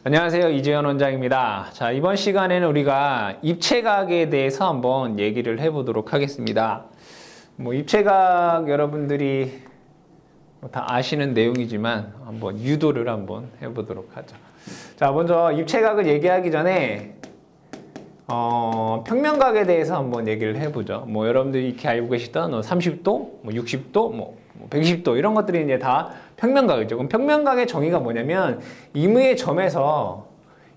안녕하세요. 이재현 원장입니다. 자, 이번 시간에는 우리가 입체각에 대해서 한번 얘기를 해보도록 하겠습니다. 입체각 여러분들이 다 아시는 내용이지만 한번 유도를 한번 해보도록 하죠. 자, 먼저 입체각을 얘기하기 전에 평면각에 대해서 한번 얘기를 해보죠. 여러분들이 이렇게 알고 계시던 30도, 60도, 120도 이런 것들이 이제 다 평면각이죠. 그럼 평면각의 정의가 뭐냐면 임의의 점에서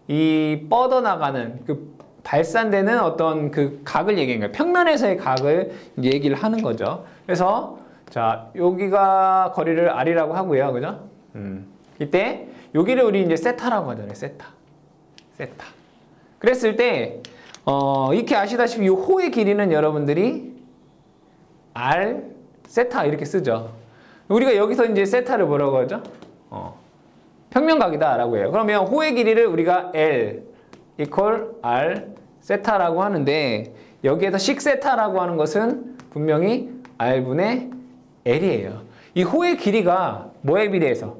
이 뻗어나가는 그 발산되는 어떤 그 각을 얘기하는 거예요. 평면에서의 각을 얘기를 하는 거죠. 그래서 자, 여기가 거리를 R이라고 하고요. 그죠? 이때 여기를 우리 이제 세타라고 하잖아요. 세타. 그랬을 때 이렇게 아시다시피 이 호의 길이는 여러분들이 R 세타 이렇게 쓰죠. 우리가 여기서 이제 세타를 뭐라고 하죠? 평면각이다 라고 해요. 그러면 호의 길이를 우리가 L equal R 세타라고 하는데 여기에서 식세타라고 하는 것은 분명히 R분의 L이에요. 이 호의 길이가 뭐에 비례해서?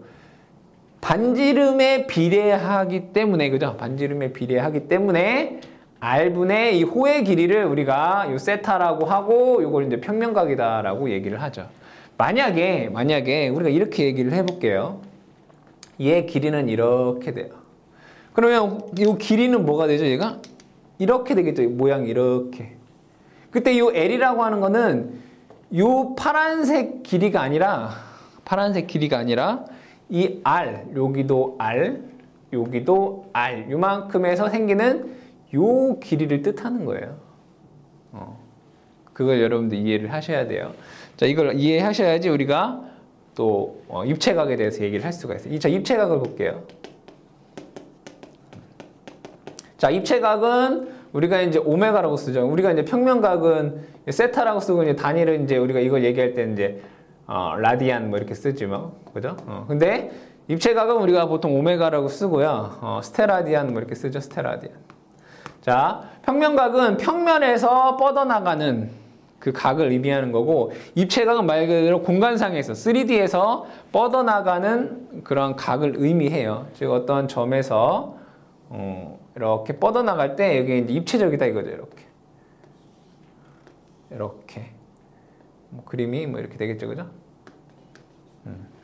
반지름에 비례하기 때문에, 그죠? 반지름에 비례하기 때문에 R분의 이 호의 길이를 우리가 요 세타라고 하고 이걸 이제 평면각이다라고 얘기를 하죠. 만약에 우리가 이렇게 얘기를 해볼게요. 얘 길이는 이렇게 돼요. 그러면 이 길이는 뭐가 되죠? 얘가 이렇게 되겠죠. 모양이 이렇게. 그때 이 L이라고 하는 거는 이 파란색 길이가 아니라 이 R, 여기도 R, 여기도 R 요만큼에서 생기는 요 길이를 뜻하는 거예요. 그걸 여러분들 이해를 하셔야 돼요. 자, 이걸 이해하셔야지 우리가 또 입체각에 대해서 얘기를 할 수가 있어요. 자, 입체각을 볼게요. 자, 입체각은 우리가 이제 오메가라고 쓰죠. 우리가 이제 평면각은 세타라고 쓰고 이제 단위를 이제 우리가 이걸 얘기할 때 이제 라디안 이렇게 쓰지 그죠? 근데 입체각은 우리가 보통 오메가라고 쓰고요. 스테라디안 이렇게 쓰죠. 스테라디안. 자, 평면각은 평면에서 뻗어나가는 그 각을 의미하는 거고, 입체각은 말 그대로 공간상에서 3D에서 뻗어나가는 그런 각을 의미해요. 즉 어떤 점에서 이렇게 뻗어나갈 때 여기 이제 입체적이다 이거죠. 이렇게 그림이 이렇게 되겠죠, 그죠?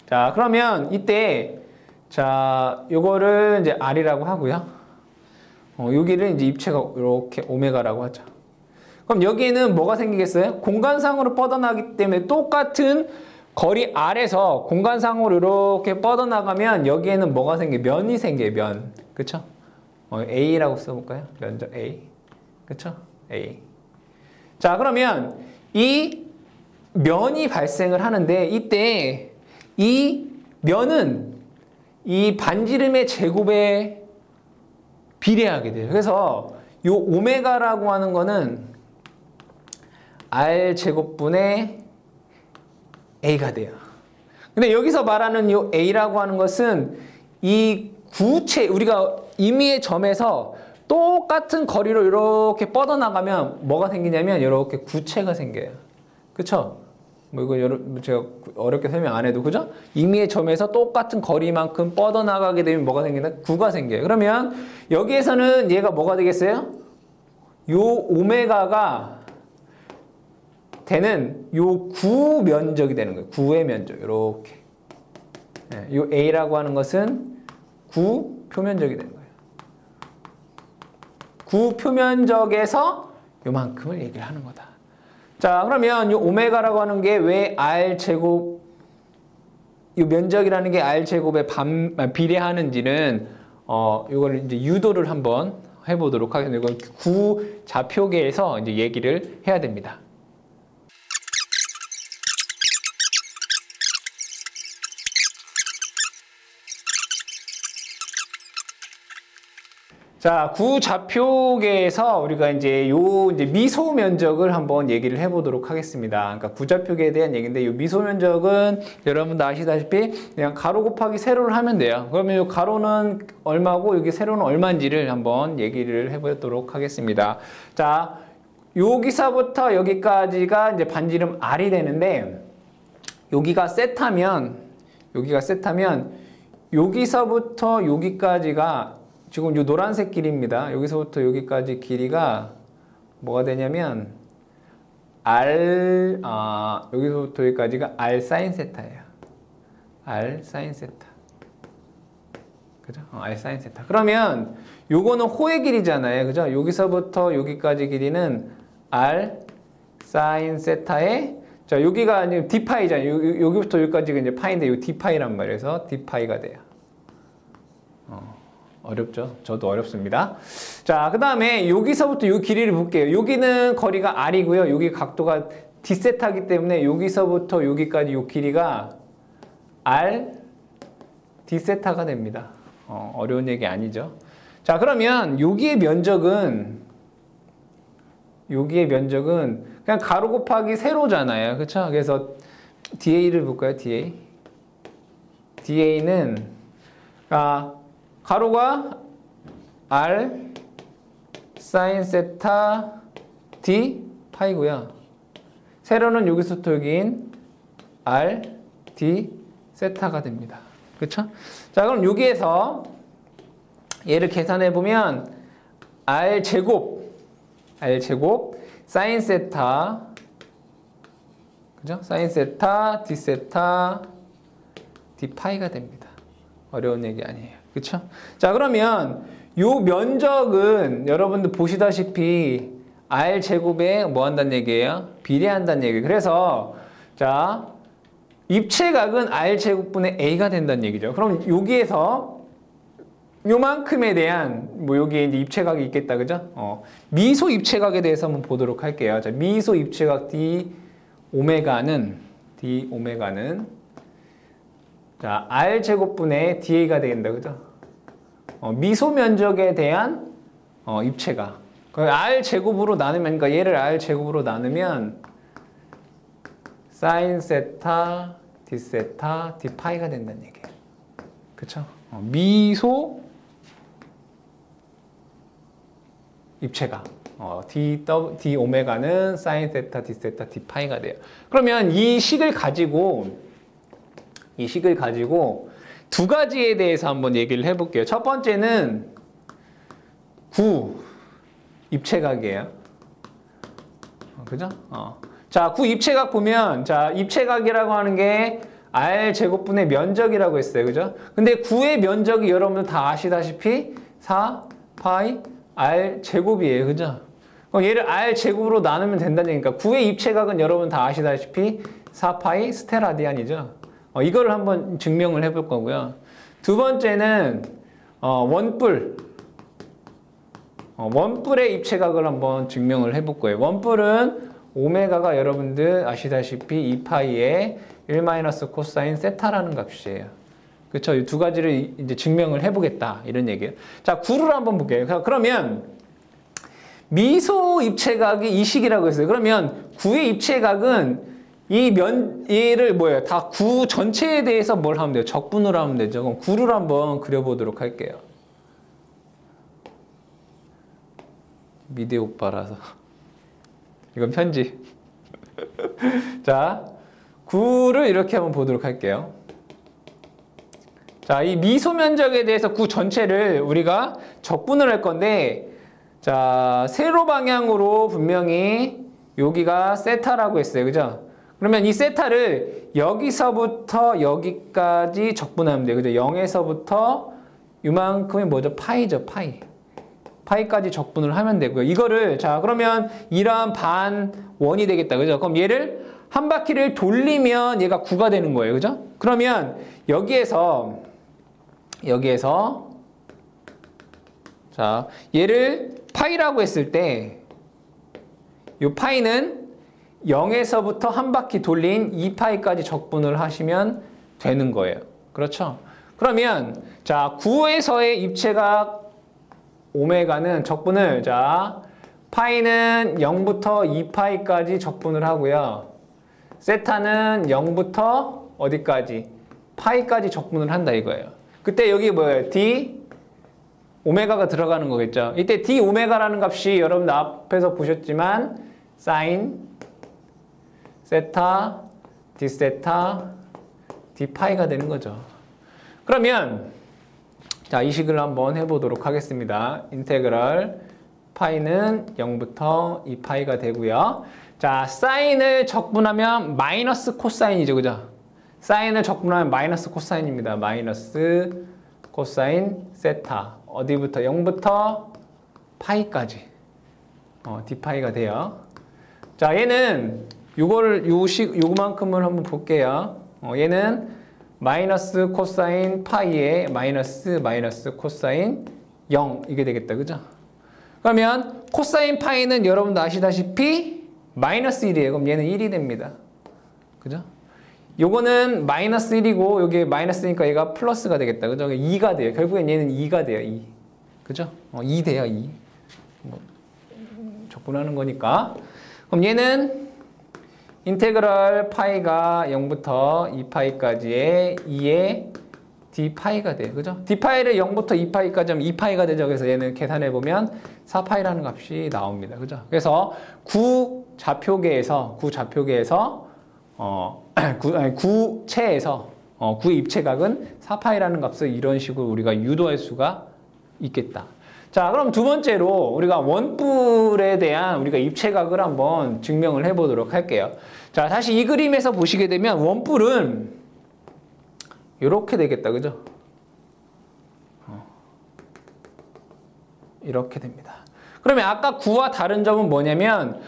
자, 그러면 이때 자, 요거를 이제 R이라고 하고요. 여기를 이제 입체각 이렇게 오메가라고 하죠. 그럼 여기에는 뭐가 생기겠어요? 공간상으로 뻗어나기 때문에 똑같은 거리 R에서 공간상으로 이렇게 뻗어나가면 여기에는 뭐가 생겨요? 면이 생겨요, 면. 그쵸? A라고 써볼까요? 면적 A. 그쵸? A. 자, 그러면 이 면이 발생을 하는데 이때 이 면은 이 반지름의 제곱에 비례하게 돼요. 그래서 이 오메가라고 하는 거는 R 제곱분의 A가 돼요. 근데 여기서 말하는 이 A라고 하는 것은 이 구체, 우리가 임의의 점에서 똑같은 거리로 이렇게 뻗어나가면 뭐가 생기냐면 이렇게 구체가 생겨요. 그쵸? 이거 제가 어렵게 설명 안 해도, 그죠? 임의의 점에서 똑같은 거리만큼 뻗어나가게 되면 뭐가 생긴다? 구가 생겨요. 그러면 여기에서는 얘가 뭐가 되겠어요? 요 오메가가 되는 요 구 면적이 되는 거예요. 구의 면적. 이렇게. 요 A라고 하는 것은 구 표면적이 되는 거예요. 구 표면적에서 요만큼을 얘기를 하는 거다. 자, 그러면 이 오메가라고 하는 게 왜 R제곱, 이 면적이라는 게 R제곱에 비례하는지는, 이걸 이제 유도를 한번 해보도록 하겠습니다. 이건 구좌표계에서 이제 얘기를 해야 됩니다. 자, 구좌표계에서 우리가 이제 이제 미소 면적을 한번 얘기를 해보도록 하겠습니다. 그러니까 구좌표계에 대한 얘기인데, 이 미소 면적은 여러분도 아시다시피 그냥 가로 곱하기 세로를 하면 돼요. 그러면 이 가로는 얼마고 여기 세로는 얼마인지를 한번 얘기를 해보도록 하겠습니다. 자, 여기서부터 여기까지가 이제 반지름 R이 되는데, 여기가 세타면 여기서부터 여기까지가 지금 이 노란색 길이입니다. 여기서부터 여기까지 길이가 뭐가 되냐면 여기서부터 여기까지가 R 사인 세타예요. R 사인 세타. 그죠? R 사인 세타. 그러면 요거는 호의 길이잖아요. 그죠? 여기서부터 여기까지 길이는 R 사인 세타에, 자, 여기가 이제 d파이잖아요. 여기부터 여기까지가 이제 파인데, 요 d파이란 말이에요. 그래서 d파이가 돼요. 어렵죠? 저도 어렵습니다. 자, 그 다음에 여기서부터 요 길이를 볼게요. 여기는 거리가 R이고요. 여기 각도가 d세타이기 때문에 여기서부터 여기까지 요 길이가 R d세타가 됩니다. 어려운 얘기 아니죠? 자, 그러면 여기의 면적은 그냥 가로 곱하기 세로잖아요. 그렇죠? 그래서 DA를 볼까요? DA는 가로가 R 사인 세타 D 파이고요. 세로는 여기서부터 여기인 R D 세타가 됩니다. 그렇죠? 자, 그럼 여기에서 얘를 계산해 보면 R 제곱 사인 세타, 그죠? 사인 세타 D 세타 D 파이가 됩니다. 어려운 얘기 아니에요. 그쵸? 자, 그러면 요 면적은 여러분들 보시다시피 R 제곱에 뭐 한다는 얘기예요? 비례한다는 얘기예요. 그래서 자, 입체각은 R 제곱분의 A가 된다는 얘기죠. 그럼 여기에서 요만큼에 대한 뭐 여기에 이제 입체각이 있겠다. 그죠? 미소 입체각에 대해서 한번 보도록 할게요. 자, 미소 입체각 D 오메가는 자, R 제곱분의 DA가 되겠다. 그죠? 미소 면적에 대한 입체각. R 제곱으로 나누면, 그러니까 얘를 R 제곱으로 나누면 사인 세타 D 세타 D 파이가 된다는 얘기예요. 그쵸? 미소 입체각. D 오메가는 사인 세타 D 세타 D 파이가 돼요. 그러면 이 식을 가지고 두 가지에 대해서 한번 얘기를 해볼게요. 첫 번째는 구 입체각이에요. 그죠? 자, 구 입체각 보면, 자, 입체각이라고 하는 게 R 제곱분의 면적이라고 했어요. 그죠? 근데 구의 면적이 여러분들 다 아시다시피 4 파이 R 제곱이에요. 그죠? 그럼 얘를 R 제곱으로 나누면 된다는 얘기니까 구의 입체각은 여러분 다 아시다시피 4 파이 스테라디안이죠. 이거를 한번 증명을 해볼 거고요. 두 번째는 원뿔의 입체각을 한번 증명을 해볼 거예요. 원뿔은 오메가가 여러분들 아시다시피 2파이의 1 마이너스 코사인 세타라는 값이에요. 그렇죠? 이 두 가지를 이제 증명을 해보겠다 이런 얘기예요. 자, 구를 한번 볼게요. 그러면 미소 입체각이 이 식이라고 했어요. 그러면 구의 입체각은 얘를 뭐예요? 다 구 전체에 대해서 뭘 하면 돼요? 적분을 하면 되죠. 그럼 구를 한번 그려보도록 할게요. 미대 오빠라서. 이건 편지. 자, 구를 이렇게 한번 보도록 할게요. 자, 이 미소 면적에 대해서 구 전체를 우리가 적분을 할 건데, 자, 세로 방향으로 분명히 여기가 세타라고 했어요. 그죠? 그러면 이 세타를 여기서부터 여기까지 적분하면 돼요. 그죠? 0에서부터 이만큼이 뭐죠? 파이죠, 파이. 파이까지 적분을 하면 되고요. 이거를, 자, 그러면 이러한 반원이 되겠다. 그죠? 그럼 얘를 한 바퀴를 돌리면 얘가 9가 되는 거예요. 그죠? 그러면 여기에서 자, 얘를 파이라고 했을 때 이 파이는 0에서부터 한 바퀴 돌린 2파이까지 적분을 하시면 되는 거예요. 그렇죠? 그러면 자, 9에서의 입체각 오메가는 적분을, 자, 파이는 0부터 2파이까지 적분을 하고요. 세타는 0부터 어디까지? 파이까지 적분을 한다 이거예요. 그때 여기 뭐예요? D 오메가가 들어가는 거겠죠. 이때 D 오메가라는 값이 여러분 앞에서 보셨지만 사인 세타 D 세타 D 파이가 되는 거죠. 그러면 자, 이 식을 한번 해보도록 하겠습니다. 인테그럴 파이는 0부터 2파이가 되고요. 자, 사인을 적분하면 마이너스 코사인이죠, 그죠? 사인을 적분하면 마이너스 코사인입니다. 마이너스 코사인 세타. 어디부터? 0부터 파이까지. d파이가 돼요. 자, 얘는 요만큼을 한번 볼게요. 얘는 마이너스 코사인 파이에 마이너스 코사인 0 이게 되겠다, 그죠? 그러면 코사인 파이는 여러분도 아시다시피 마이너스 1이에요. 그럼 얘는 1이 됩니다. 그죠? 요거는 마이너스 1이고 여기 마이너스니까 얘가 플러스가 되겠다. 그죠? 2가 돼요. 결국엔 얘는 2가 돼요. 2. 그죠? 2 돼요. 2. 뭐 적분하는 거니까. 그럼 얘는 인테그럴 파이가 0부터 2파이까지의 2의 d파이가 돼요. 그죠? d파이를 0부터 2파이까지 하면 2파이가 되죠. 그래서 얘는 계산해보면 4파이라는 값이 나옵니다. 그죠? 그래서 구좌표계에서 구체에서 구입체각은 4파이라는 값을 이런 식으로 우리가 유도할 수가 있겠다. 자, 그럼 두 번째로 우리가 원뿔에 대한 우리가 입체각을 한번 증명을 해보도록 할게요. 자, 다시 이 그림에서 보시게 되면 원뿔은 이렇게 되겠다. 그죠? 이렇게 됩니다. 그러면 아까 구와 다른 점은 뭐냐면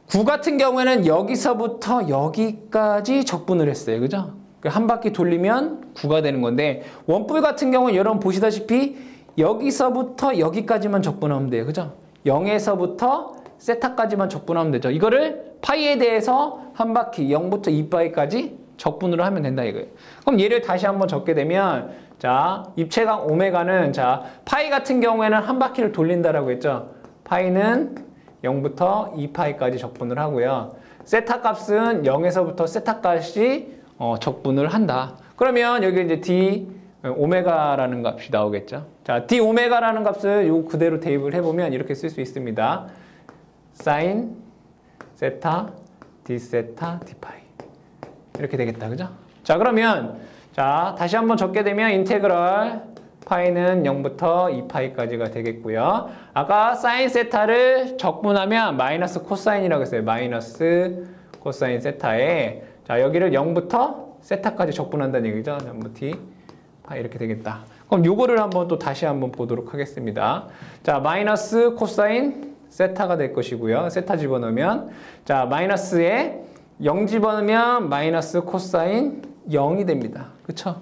구 같은 경우에는 여기서부터 여기까지 적분을 했어요. 그죠? 한 바퀴 돌리면 구가 되는 건데 원뿔 같은 경우는 여러분 보시다시피 여기서부터 여기까지만 적분하면 돼요. 그죠? 0에서부터 세타까지만 적분하면 되죠. 이거를 파이에 대해서 한 바퀴 0부터 2파이까지 적분으로 하면 된다 이거예요. 그럼 얘를 다시 한번 적게 되면 자, 입체각 오메가는 자, 파이 같은 경우에는 한 바퀴를 돌린다라고 했죠. 파이는 0부터 2파이까지 적분을 하고요. 세타 값은 0에서부터 세타까지 적분을 한다. 그러면 여기 이제 d 오메가라는 값이 나오겠죠. 자, d 오메가라는 값을 요 그대로 대입을 해보면 이렇게 쓸 수 있습니다. 사인 세타 d 세타 d 파이 이렇게 되겠다. 그죠? 자, 그러면 자, 다시 한번 적게 되면 인테그럴 파이는 0부터 2파이까지가 되겠고요. 아까 사인 세타를 적분하면 마이너스 코사인이라고 했어요. 마이너스 코사인 세타에 자, 여기를 0부터 세타까지 적분한다는 얘기죠. 전부 t 파이 이렇게 되겠다. 그럼 요거를 한번 또 다시 한번 보도록 하겠습니다. 자, 마이너스 코사인 세타가 될 것이고요. 세타 집어넣으면 자, 마이너스에 0 집어넣으면 마이너스 코사인 0이 됩니다. 그쵸?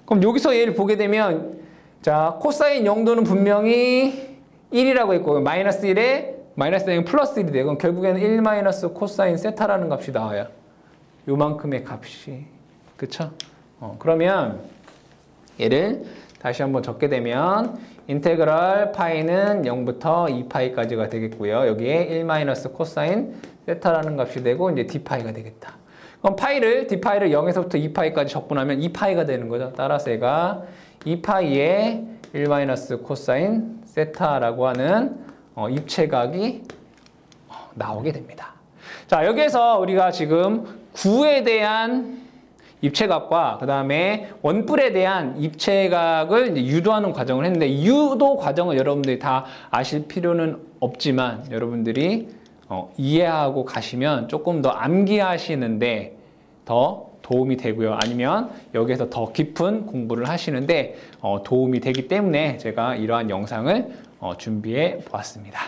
그럼 여기서 얘를 보게 되면 자, 코사인 0도는 분명히 1이라고 했고 마이너스 1에 마이너스 0이 플러스 1이 돼요. 그럼 결국에는 1 마이너스 코사인 세타라는 값이 나와요. 요만큼의 값이. 그쵸? 그러면 얘를 다시 한번 적게 되면 인테그럴 파이는 0부터 2파이까지가 되겠고요. 여기에 1 마이너스 코사인 세타라는 값이 되고 이제 d파이가 되겠다. 그럼 d파이를 0에서부터 2파이까지 적분하면 2파이가 되는 거죠. 따라서 얘가 2파이에 1 마이너스 코사인 세타라고 하는 입체각이 나오게 됩니다. 자, 여기에서 우리가 지금 구에 대한 입체각과 그 다음에 원뿔에 대한 입체각을 이제 유도하는 과정을 했는데 이 유도 과정을 여러분들이 다 아실 필요는 없지만 여러분들이 이해하고 가시면 조금 더 암기하시는데 더 도움이 되고요. 아니면 여기에서 더 깊은 공부를 하시는데 도움이 되기 때문에 제가 이러한 영상을 준비해 보았습니다.